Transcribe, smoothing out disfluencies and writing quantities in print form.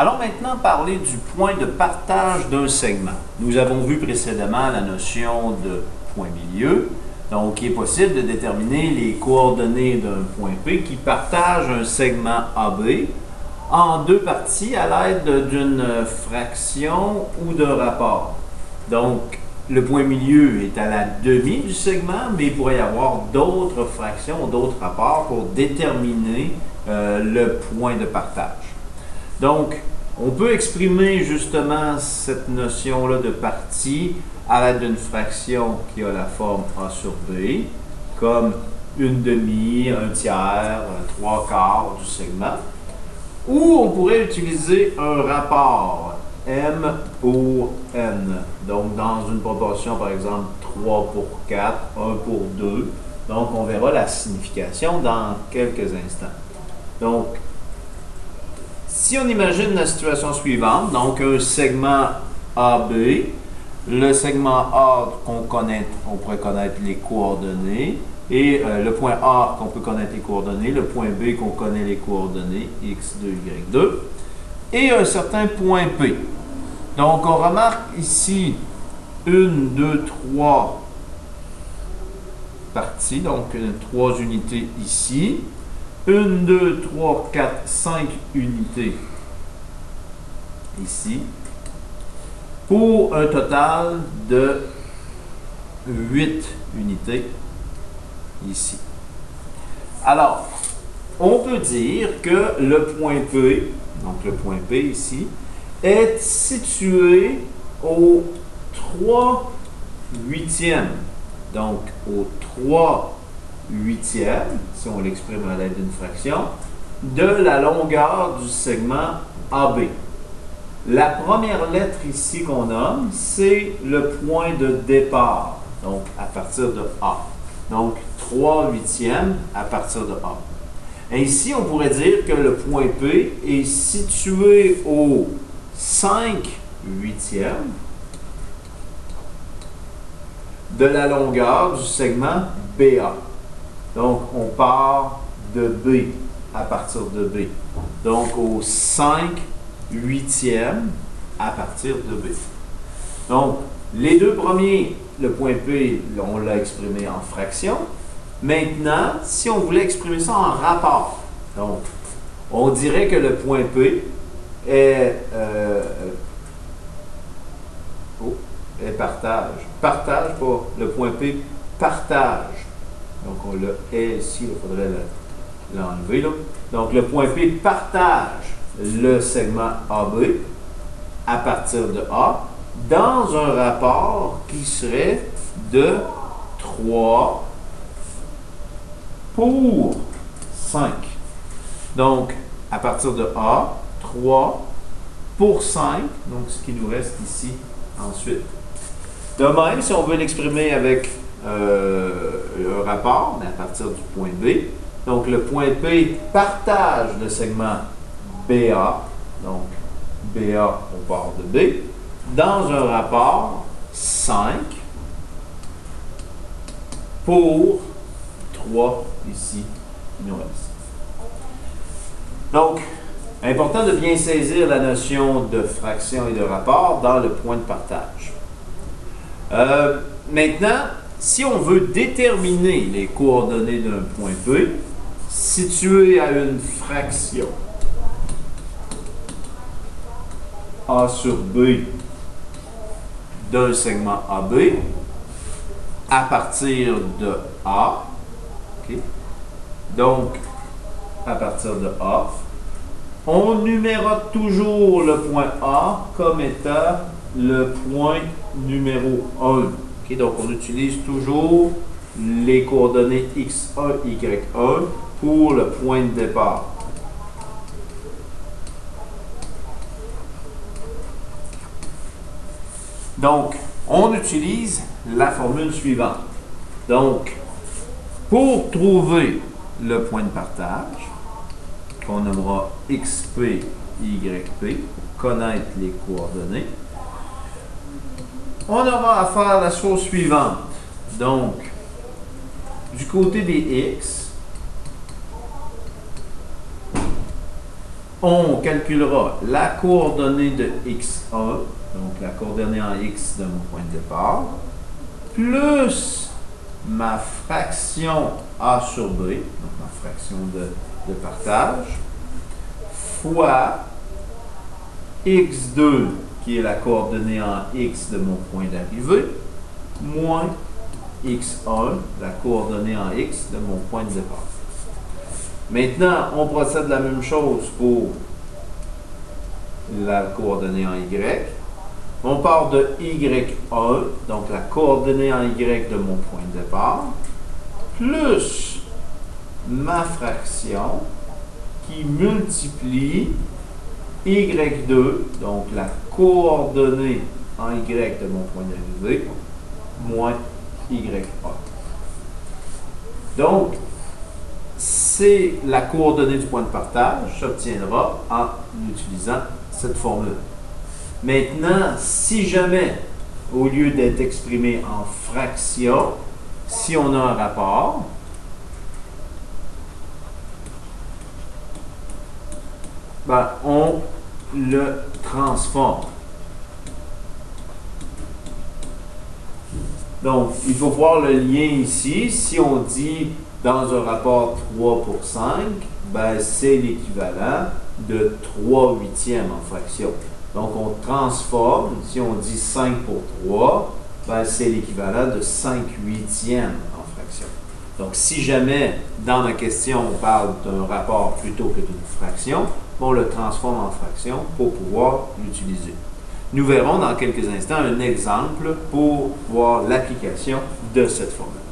Allons maintenant parler du point de partage d'un segment. Nous avons vu précédemment la notion de point milieu. Donc, il est possible de déterminer les coordonnées d'un point P qui partage un segment AB en deux parties à l'aide d'une fraction ou d'un rapport. Donc, le point milieu est à la demi du segment, mais il pourrait y avoir d'autres fractions, d'autres rapports pour déterminer le point de partage. Donc, on peut exprimer justement cette notion-là de partie à l'aide d'une fraction qui a la forme A sur B, comme une demi, un tiers, un trois quarts du segment. Ou on pourrait utiliser un rapport M pour N. Donc, dans une proportion, par exemple, 3 pour 4, 1 pour 2. Donc, on verra la signification dans quelques instants. Donc, si on imagine la situation suivante, donc un segment AB, le segment A qu'on connaît, on pourrait connaître les coordonnées, et le point A qu'on peut connaître les coordonnées, le point B qu'on connaît les coordonnées, x2, y2, et un certain point P. Donc, on remarque ici 1, 2, 3 parties, donc 3 unités ici. 1, 2, 3, 4, 5 unités ici, pour un total de 8 unités ici. Alors, on peut dire que le point P, donc le point P ici, est situé au 3 huitièmes, donc au 3 huitièmes, si on l'exprime à l'aide d'une fraction, de la longueur du segment AB. La première lettre ici qu'on nomme, c'est le point de départ, donc à partir de A. Donc 3 huitièmes à partir de A. Et ici, on pourrait dire que le point P est situé au 5 huitièmes de la longueur du segment BA. Donc, on part de B à partir de B. Donc, au 5 huitièmes à partir de B. Donc, les deux premiers, le point P, on l'a exprimé en fraction. Maintenant, si on voulait exprimer ça en rapport, donc, on dirait que le point P est partage. Partage, pas le point P partage. Donc, on l'a ici, il faudrait l'enlever. Donc, le point P partage le segment AB à partir de A dans un rapport qui serait de 3 pour 5. Donc, à partir de A, 3 pour 5, donc ce qui nous reste ici ensuite. De même, si on veut l'exprimer avec un rapport, mais à partir du point B. Donc, le point P partage le segment BA. Donc, BA, on part de B. Dans un rapport 5 pour 3 ici qui nous reste. Donc, important de bien saisir la notion de fraction et de rapport dans le point de partage. Maintenant, si on veut déterminer les coordonnées d'un point P situé à une fraction A sur B d'un segment AB à partir de A, okay. Donc à partir de A, on numérote toujours le point A comme étant le point numéro 1. Okay, donc, on utilise toujours les coordonnées x1, y1 pour le point de départ. Donc, on utilise la formule suivante. Donc, pour trouver le point de partage, qu'on nommera xp, yp, pour connaître les coordonnées, on aura à faire la chose suivante. Donc, du côté des x, on calculera la coordonnée de x1, donc la coordonnée en x de mon point de départ, plus ma fraction a sur b, donc ma fraction de partage, fois x2, qui est la coordonnée en x de mon point d'arrivée, moins x1, la coordonnée en x de mon point de départ. Maintenant, on procède de la même chose pour la coordonnée en y. On part de y1, donc la coordonnée en y de mon point de départ, plus ma fraction qui multiplie y2, donc la coordonnée en y de mon point d'arrivée, moins y1. Donc, c'est la coordonnée du point de partage s'obtiendra en utilisant cette formule. Maintenant, si jamais, au lieu d'être exprimé en fraction, si on a un rapport, ben, on le transforme. Donc, il faut voir le lien ici. Si on dit dans un rapport 3 pour 5, ben, c'est l'équivalent de 3 huitièmes en fraction. Donc, on transforme. Si on dit 5 pour 3, ben, c'est l'équivalent de 5 huitièmes en fraction. Donc, si jamais, dans la question, on parle d'un rapport plutôt que d'une fraction, on le transforme en fraction pour pouvoir l'utiliser. Nous verrons dans quelques instants un exemple pour voir l'application de cette formule.